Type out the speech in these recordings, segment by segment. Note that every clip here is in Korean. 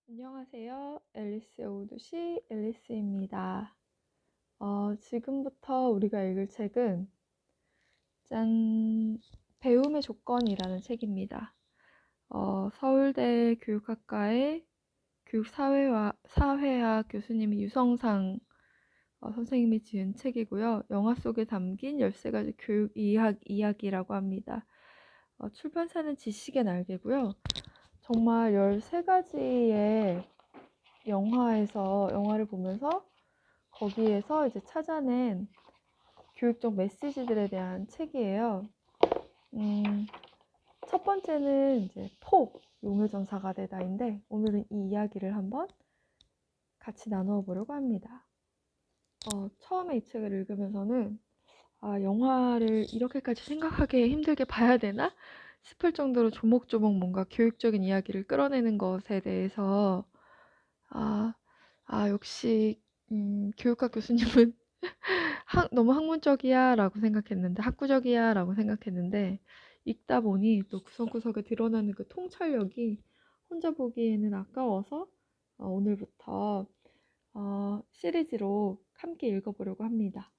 안녕하세요. 앨리스의 오두시 앨리스입니다. 지금부터 우리가 읽을 책은 짠! 배움의 조건이라는 책입니다. 서울대 교육학과의 사회학 교수님이 유성상 선생님이 지은 책이고요. 영화 속에 담긴 13가지 교육 이야기라고 합니다. 출판사는 지식의 날개고요. 정말 13가지의 영화를 보면서 거기에서 이제 찾아낸 교육적 메시지들에 대한 책이에요. 첫 번째는 이제 용의 전사가 되다인데, 오늘은 이 이야기를 한번 같이 나누어 보려고 합니다. 처음에 이 책을 읽으면서는 영화를 이렇게까지 생각하기 힘들게 봐야 되나 싶을 정도로 조목조목 뭔가 교육적인 이야기를 끌어내는 것에 대해서 역시 교육학 교수님은 너무 학문적이야 라고 생각했는데, 학구적이야 라고 생각했는데, 읽다 보니 또 구석구석에 드러나는 그 통찰력이 혼자 보기에는 아까워서 오늘부터 시리즈로 함께 읽어보려고 합니다.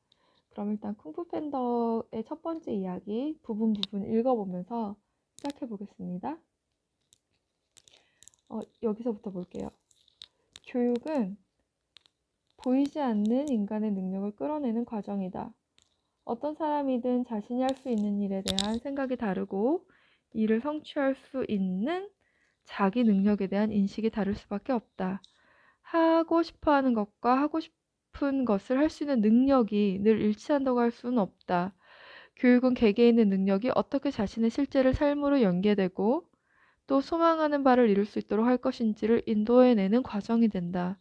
그럼 일단 쿵푸 팬더의 첫 번째 이야기 부분 읽어보면서 시작해 보겠습니다. 여기서부터 볼게요. 교육은 보이지 않는 인간의 능력을 끌어내는 과정이다. 어떤 사람이든 자신이 할 수 있는 일에 대한 생각이 다르고 이를 성취할 수 있는 자기 능력에 대한 인식이 다를 수밖에 없다. 하고 싶어하는 것과 하고 싶은 것을 할 수 있는 능력이 늘 일치한다고 할 수는 없다. 교육은 개개인의 능력이 어떻게 자신의 실제를 삶으로 연계되고 또 소망하는 바를 이룰 수 있도록 할 것인지를 인도해내는 과정이 된다.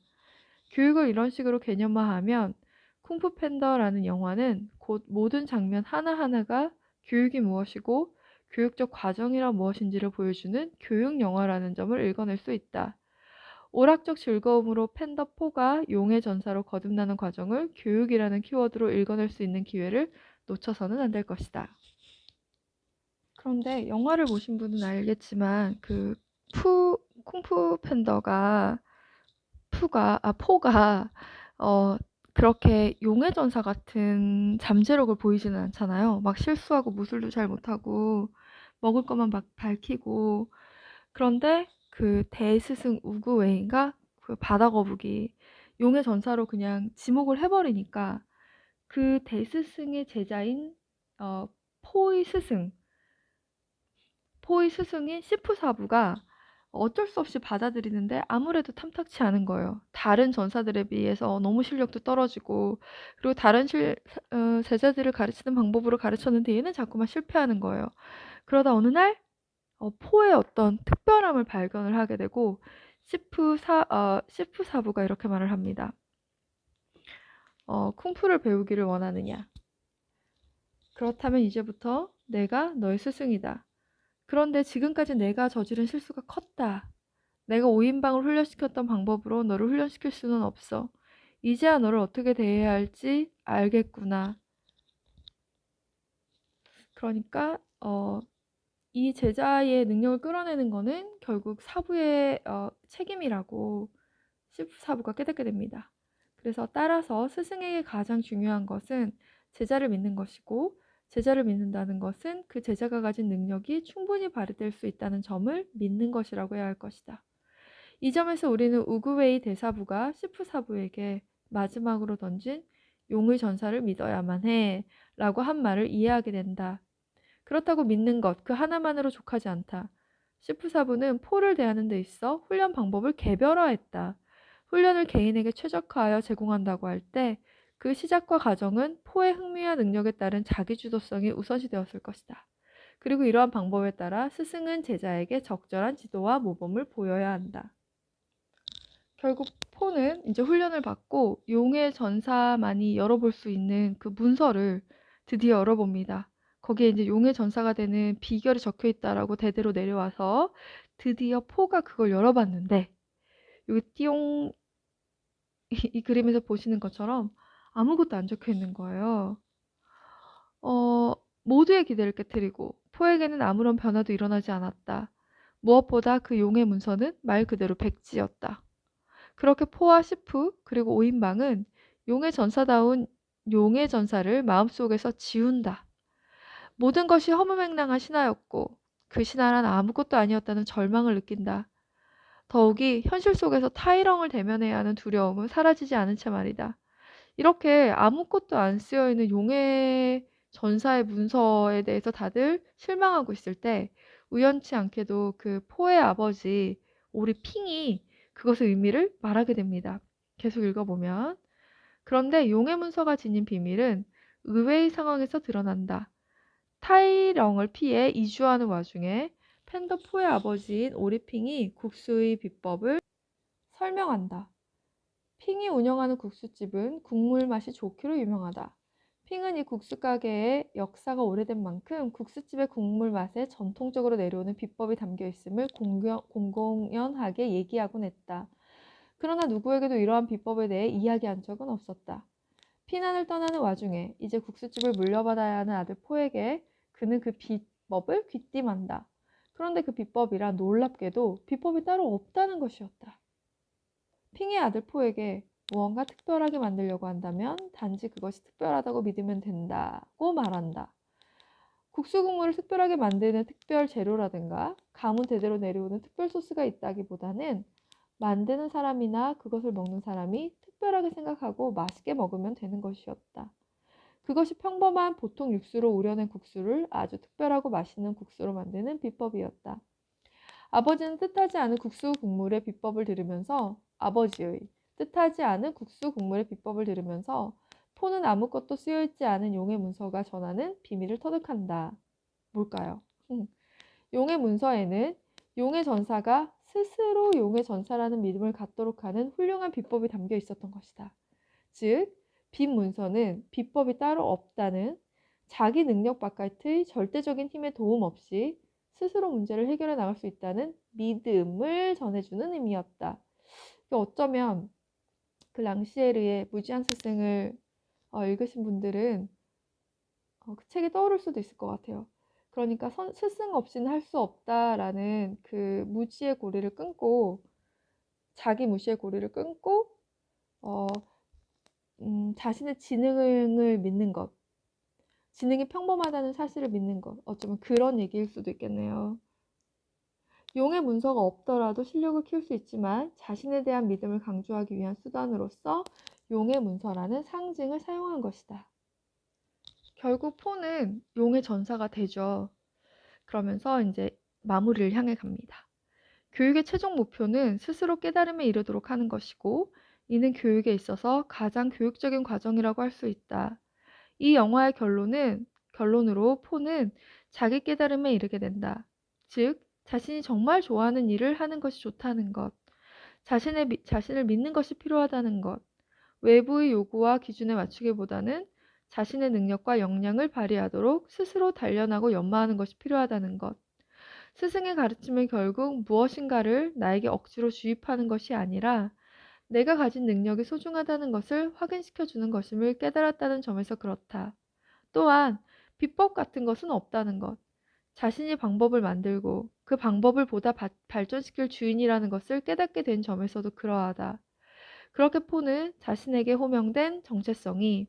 교육을 이런 식으로 개념화하면 쿵푸 팬더라는 영화는 곧 모든 장면 하나하나가 교육이 무엇이고 교육적 과정이란 무엇인지를 보여주는 교육 영화라는 점을 읽어낼 수 있다. 오락적 즐거움으로 팬더4가 용의 전사로 거듭나는 과정을 교육이라는 키워드로 읽어낼 수 있는 기회를 놓쳐서는 안 될 것이다. 그런데 영화를 보신 분은 알겠지만 쿵푸 팬더가 포가 그렇게 용의 전사 같은 잠재력을 보이지는 않잖아요. 막 실수하고 무술도 잘 못하고 먹을 것만 막 밝히고. 그런데 그 대스승 우구웨이인가 그 바다 거북이 용의 전사로 그냥 지목을 해버리니까 그 대스승의 제자인 포의 스승인 시프사부가 어쩔 수 없이 받아들이는데 아무래도 탐탁치 않은 거예요. 다른 전사들에 비해서 너무 실력도 떨어지고, 그리고 다른 제자들을 가르치는 방법으로 가르쳤는데 얘는 자꾸만 실패하는 거예요. 그러다 어느 날 포의 어떤 특별함을 발견을 하게 되고 시프사부가 이렇게 말을 합니다. 쿵푸를 배우기를 원하느냐? 그렇다면 이제부터 내가 너의 스승이다. 그런데 지금까지 내가 저지른 실수가 컸다. 내가 5인방을 훈련시켰던 방법으로 너를 훈련시킬 수는 없어. 이제야 너를 어떻게 대해야 할지 알겠구나. 그러니까 이 제자의 능력을 끌어내는 거는 결국 사부의 책임이라고 사부가 깨닫게 됩니다. 그래서 따라서 스승에게 가장 중요한 것은 제자를 믿는 것이고, 제자를 믿는다는 것은 그 제자가 가진 능력이 충분히 발휘될 수 있다는 점을 믿는 것이라고 해야 할 것이다. 이 점에서 우리는 우구웨이 대사부가 시프사부에게 마지막으로 던진 용의 전사를 믿어야만 해 라고 한 말을 이해하게 된다. 그렇다고 믿는 것 그 하나만으로 족하지 않다. 시프사부는 포를 대하는 데 있어 훈련 방법을 개별화했다. 훈련을 개인에게 최적화하여 제공한다고 할 때 그 시작과 과정은 포의 흥미와 능력에 따른 자기주도성이 우선시 되었을 것이다. 그리고 이러한 방법에 따라 스승은 제자에게 적절한 지도와 모범을 보여야 한다. 결국 포는 이제 훈련을 받고 용의 전사만이 열어볼 수 있는 그 문서를 드디어 열어봅니다. 거기에 이제 용의 전사가 되는 비결이 적혀 있다라고 대대로 내려와서 드디어 포가 그걸 열어봤는데, 여기 띠용 이 그림에서 보시는 것처럼 아무것도 안 적혀 있는 거예요. 모두의 기대를 깨뜨리고 포에게는 아무런 변화도 일어나지 않았다. 무엇보다 그 용의 문서는 말 그대로 백지였다. 그렇게 포와 시프 그리고 오인방은 용의 전사다운 용의 전사를 마음속에서 지운다. 모든 것이 허무맹랑한 신화였고 그 신화란 아무것도 아니었다는 절망을 느낀다. 더욱이 현실 속에서 타이렁을 대면해야 하는 두려움은 사라지지 않은 채 말이다. 이렇게 아무것도 안 쓰여있는 용의 전사의 문서에 대해서 다들 실망하고 있을 때 우연치 않게도 그 포의 아버지 오리 핑이 그것의 의미를 말하게 됩니다. 계속 읽어보면 그런데 용의 문서가 지닌 비밀은 의외의 상황에서 드러난다. 타이렁을 피해 이주하는 와중에 팬더포의 아버지인 오리핑이 국수의 비법을 설명한다. 핑이 운영하는 국수집은 국물 맛이 좋기로 유명하다. 핑은 이 국수 가게의 역사가 오래된 만큼 국수집의 국물 맛에 전통적으로 내려오는 비법이 담겨 있음을 공공연하게 얘기하곤 했다. 그러나 누구에게도 이러한 비법에 대해 이야기한 적은 없었다. 피난을 떠나는 와중에 이제 국수집을 물려받아야 하는 아들 포에게 그는 그 비법을 귀띔한다. 그런데 그 비법이란 놀랍게도 비법이 따로 없다는 것이었다. 핑의 아들 포에게 무언가 특별하게 만들려고 한다면 단지 그것이 특별하다고 믿으면 된다고 말한다. 국수 국물을 특별하게 만드는 특별 재료라든가 가문 대대로 내려오는 특별 소스가 있다기보다는 만드는 사람이나 그것을 먹는 사람이 특별하게 생각하고 맛있게 먹으면 되는 것이었다. 그것이 평범한 보통 육수로 우려낸 국수를 아주 특별하고 맛있는 국수로 만드는 비법이었다. 아버지는 뜻하지 않은 국수 국물의 비법을 들으면서 아버지의 뜻하지 않은 국수 국물의 비법을 들으면서 포는 아무것도 쓰여있지 않은 용의 문서가 전하는 비밀을 터득한다. 뭘까요? 용의 문서에는 용의 전사가 스스로 용의 전사라는 믿음을 갖도록 하는 훌륭한 비법이 담겨 있었던 것이다. 즉, 빈 문서는 비법이 따로 없다는 자기 능력 바깥의 절대적인 힘의 도움 없이 스스로 문제를 해결해 나갈 수 있다는 믿음을 전해주는 의미였다. 어쩌면 그 랑시에르의 무지한 스승을 읽으신 분들은 그 책이 떠오를 수도 있을 것 같아요. 그러니까 스승 없이는 할 수 없다라는 그 무지의 고리를 끊고 자기 무시의 고리를 끊고 어, 자신의 지능을 믿는 것, 지능이 평범하다는 사실을 믿는 것, 어쩌면 그런 얘기일 수도 있겠네요. 용의 문서가 없더라도 실력을 키울 수 있지만 자신에 대한 믿음을 강조하기 위한 수단으로서 용의 문서라는 상징을 사용한 것이다. 결국 포는 용의 전사가 되죠. 그러면서 이제 마무리를 향해 갑니다. 교육의 최종 목표는 스스로 깨달음에 이르도록 하는 것이고 이는 교육에 있어서 가장 교육적인 과정이라고 할 수 있다. 이 영화의 결론으로 포는 자기 깨달음에 이르게 된다. 즉, 자신이 정말 좋아하는 일을 하는 것이 좋다는 것, 자신을 믿는 것이 필요하다는 것, 외부의 요구와 기준에 맞추기보다는 자신의 능력과 역량을 발휘하도록 스스로 단련하고 연마하는 것이 필요하다는 것, 스승의 가르침은 결국 무엇인가를 나에게 억지로 주입하는 것이 아니라 내가 가진 능력이 소중하다는 것을 확인시켜주는 것임을 깨달았다는 점에서 그렇다. 또한 비법 같은 것은 없다는 것, 자신이 방법을 만들고 그 방법을 보다 발전시킬 주인이라는 것을 깨닫게 된 점에서도 그러하다. 그렇게 포는 자신에게 호명된 정체성이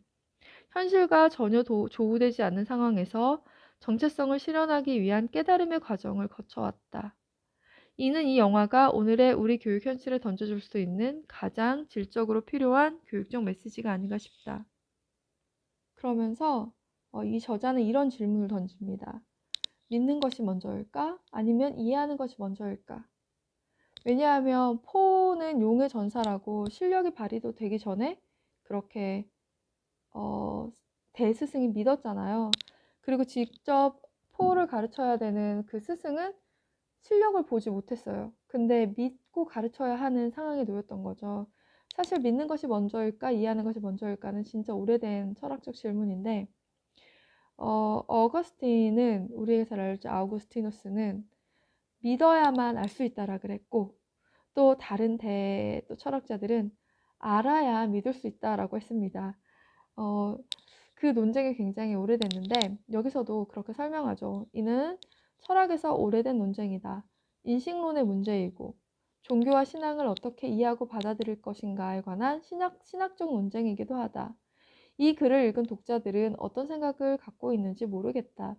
현실과 전혀 조우되지 않는 상황에서 정체성을 실현하기 위한 깨달음의 과정을 거쳐왔다. 이는 이 영화가 오늘의 우리 교육 현실에 던져줄 수 있는 가장 질적으로 필요한 교육적 메시지가 아닌가 싶다. 그러면서 이 저자는 이런 질문을 던집니다. 믿는 것이 먼저일까? 아니면 이해하는 것이 먼저일까? 왜냐하면 포는 용의 전사라고 실력이 발휘도 되기 전에 그렇게 대스승이 믿었잖아요. 그리고 직접 포를 가르쳐야 되는 그 스승은 실력을 보지 못했어요. 근데 믿고 가르쳐야 하는 상황에 놓였던 거죠. 사실 믿는 것이 먼저일까, 이해하는 것이 먼저일까는 진짜 오래된 철학적 질문인데 어거스틴은 우리에게 잘 알죠. 아우구스티누스는 믿어야만 알 수 있다라 그랬고 또 다른 또 철학자들은 알아야 믿을 수 있다라고 했습니다. 그 논쟁이 굉장히 오래됐는데 여기서도 그렇게 설명하죠. 이는 철학에서 오래된 논쟁이다. 인식론의 문제이고 종교와 신앙을 어떻게 이해하고 받아들일 것인가에 관한 신학적 논쟁이기도 하다. 이 글을 읽은 독자들은 어떤 생각을 갖고 있는지 모르겠다.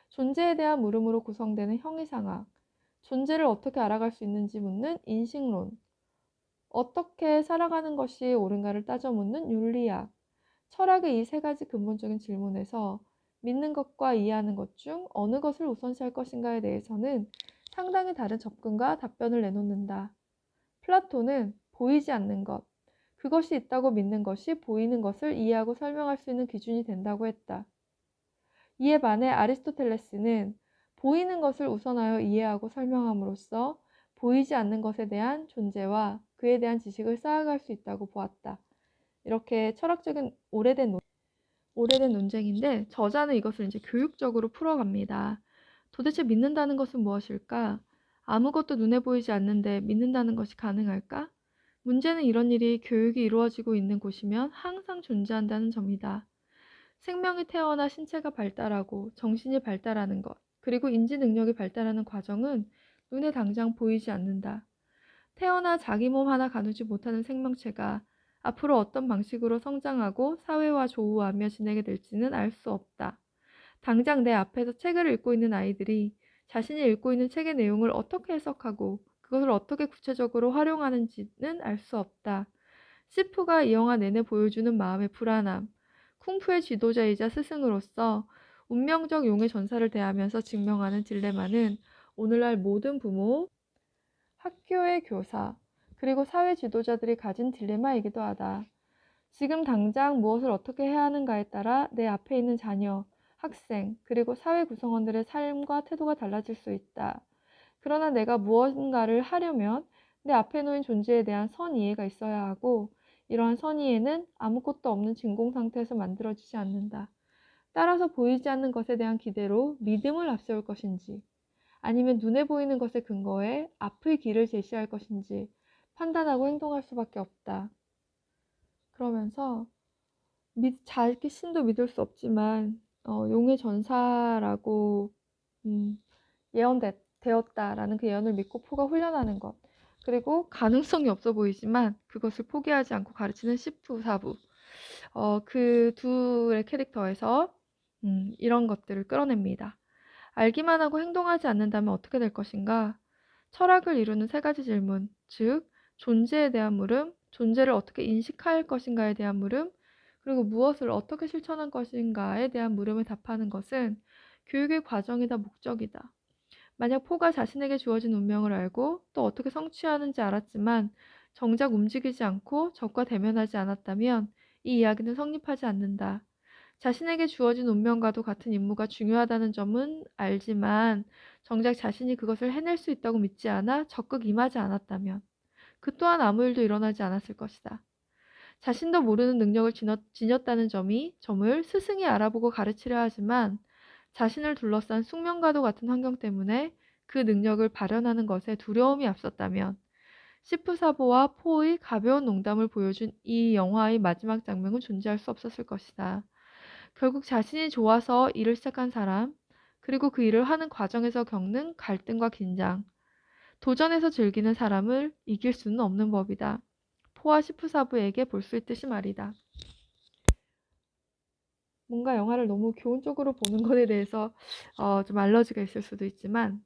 존재에 대한 물음으로 구성되는 형이상학, 존재를 어떻게 알아갈 수 있는지 묻는 인식론, 어떻게 살아가는 것이 옳은가를 따져 묻는 윤리학, 철학의 이 세 가지 근본적인 질문에서 믿는 것과 이해하는 것 중 어느 것을 우선시할 것인가에 대해서는 상당히 다른 접근과 답변을 내놓는다. 플라톤은 보이지 않는 것, 그것이 있다고 믿는 것이 보이는 것을 이해하고 설명할 수 있는 기준이 된다고 했다. 이에 반해 아리스토텔레스는 보이는 것을 우선하여 이해하고 설명함으로써 보이지 않는 것에 대한 존재와 그에 대한 지식을 쌓아갈 수 있다고 보았다. 이렇게 철학적인 오래된 논쟁인데 저자는 이것을 이제 교육적으로 풀어갑니다. 도대체 믿는다는 것은 무엇일까? 아무것도 눈에 보이지 않는데 믿는다는 것이 가능할까? 문제는 이런 일이 교육이 이루어지고 있는 곳이면 항상 존재한다는 점이다. 생명이 태어나 신체가 발달하고 정신이 발달하는 것, 그리고 인지 능력이 발달하는 과정은 눈에 당장 보이지 않는다. 태어나 자기 몸 하나 가누지 못하는 생명체가 앞으로 어떤 방식으로 성장하고 사회와 조우하며 지내게 될지는 알 수 없다. 당장 내 앞에서 책을 읽고 있는 아이들이 자신이 읽고 있는 책의 내용을 어떻게 해석하고 그것을 어떻게 구체적으로 활용하는지는 알 수 없다. 시프가 이 영화 내내 보여주는 마음의 불안함, 쿵푸의 지도자이자 스승으로서 운명적 용의 전사를 대하면서 증명하는 딜레마는 오늘날 모든 부모, 학교의 교사, 그리고 사회 지도자들이 가진 딜레마이기도 하다. 지금 당장 무엇을 어떻게 해야 하는가에 따라 내 앞에 있는 자녀, 학생, 그리고 사회 구성원들의 삶과 태도가 달라질 수 있다. 그러나 내가 무언가를 하려면 내 앞에 놓인 존재에 대한 선이해가 있어야 하고 이러한 선이해는 아무것도 없는 진공 상태에서 만들어지지 않는다. 따라서 보이지 않는 것에 대한 기대로 믿음을 앞세울 것인지 아니면 눈에 보이는 것에 근거해 앞의 길을 제시할 것인지 판단하고 행동할 수밖에 없다. 그러면서 자기 신도 믿을 수 없지만 용의 전사라고 예언되었다라는 그 예언을 믿고 포가 훈련하는 것, 그리고 가능성이 없어 보이지만 그것을 포기하지 않고 가르치는 시프 사부, 그 둘의 캐릭터에서 이런 것들을 끌어냅니다. 알기만 하고 행동하지 않는다면 어떻게 될 것인가? 철학을 이루는 세 가지 질문, 즉 존재에 대한 물음, 존재를 어떻게 인식할 것인가에 대한 물음, 그리고 무엇을 어떻게 실천할 것인가에 대한 물음을 답하는 것은 교육의 과정이다 목적이다. 만약 포가 자신에게 주어진 운명을 알고 또 어떻게 성취하는지 알았지만 정작 움직이지 않고 적과 대면하지 않았다면 이 이야기는 성립하지 않는다. 자신에게 주어진 운명과도 같은 임무가 중요하다는 점은 알지만 정작 자신이 그것을 해낼 수 있다고 믿지 않아 적극 임하지 않았다면 그 또한 아무 일도 일어나지 않았을 것이다. 자신도 모르는 능력을 지녔다는 점을 스승이 알아보고 가르치려 하지만 자신을 둘러싼 숙명과도 같은 환경 때문에 그 능력을 발현하는 것에 두려움이 앞섰다면 시프 사보와 포의 가벼운 농담을 보여준 이 영화의 마지막 장면은 존재할 수 없었을 것이다. 결국 자신이 좋아서 일을 시작한 사람, 그리고 그 일을 하는 과정에서 겪는 갈등과 긴장, 도전에서 즐기는 사람을 이길 수는 없는 법이다. 포와 시프 사부에게 볼 수 있듯이 말이다. 뭔가 영화를 너무 교훈적으로 보는 것에 대해서 좀 알러지가 있을 수도 있지만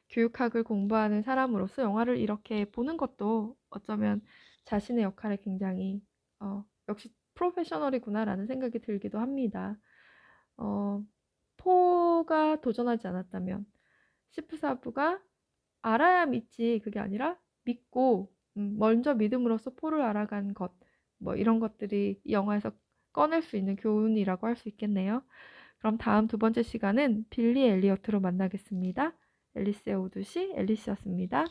교육학을 공부하는 사람으로서 영화를 이렇게 보는 것도 어쩌면 자신의 역할에 굉장히 역시 프로페셔널이구나라는 생각이 들기도 합니다. 포가 도전하지 않았다면 시프사부가 알아야 믿지 그게 아니라 믿고 먼저 믿음으로써 포를 알아간 것, 뭐 이런 것들이 이 영화에서 꺼낼 수 있는 교훈이라고 할 수 있겠네요. 그럼 다음 두 번째 시간은 빌리 엘리어트로 만나겠습니다. 앨리스의 오두시 앨리스였습니다.